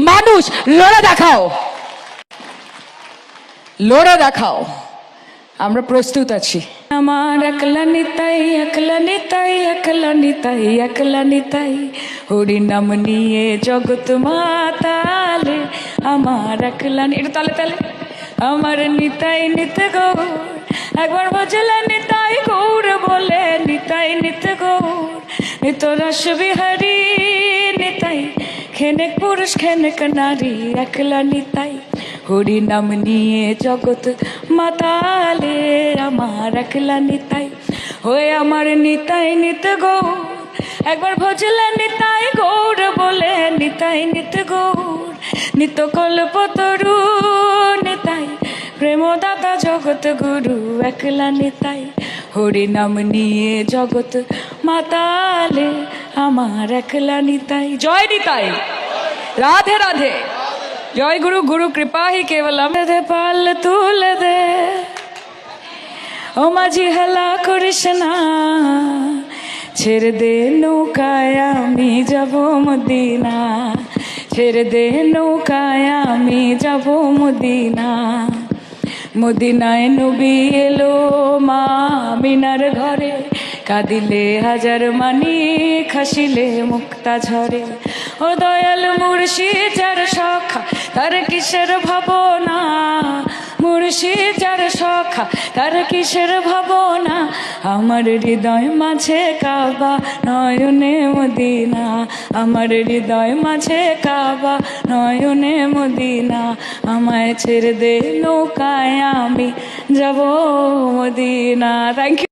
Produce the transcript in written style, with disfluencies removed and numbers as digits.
মানুষ, লড়ে দেখাও, লড়ে দেখাও। আমরা প্রস্তুত আছি। আমার একলা নিতাই, একলা নিতাই, একলা নিতাই, একলা নিতাই, হরি নাম নিয়ে জগৎ মাতালে। আমার একলা, এটা তালে তালে। আমার নিতাই নিতে গৌর, একবার বজলে নিতাই গৌর বলে, নিতাই নিতে গৌর, নিত রস বিহারী নিতাই, খেনেক পুরুষ খেনেক নারী, একলা নিতাই, হরি নাম নিয়ে জগৎ মাতালে। আমার একলা নিতাই, হয়ে আমার নিতাই নিতে গৌর, একবার ভজলে নিতাই গৌর বলে, নিতাই নিতে গৌর, নিত কল্পতরু নিতাই, প্রেমদাতা জগৎ গুরু, একলা নিতাই, হরি নাম নিয়ে জগৎ মাতালে। আমার একলা নিতাই। জয় নিতাই, রাধে রাধে। জয় গুরু, গুরু কৃপা হি কেবলম। দে পাল তুলে দে, ও মাঝি হেলা করিস না, ছেড়ে দে নৌকায় আমি যাব মদিনা, ছেড়ে দে নৌকায় আমি যাব মদিনা। মদিনায় নবী এলো মা মিনার ঘরে, কাঁদিলে হাজার মানি খাসিলে মুক্তা ঝরে। ও দয়াল মুর্শিদ যার সখা, তার কিসের ভাবনা, মুর্শিদ যার সখা, তার কিসের ভাবনা। আমার হৃদয় মাঝে কাবা, নয়নে মদিনা, আমার হৃদয় মাঝে কাবা, নয়নে মদিনা। আমায় ছেড়ে দে নৌকায় আমি যাব মদিনা। Thank you.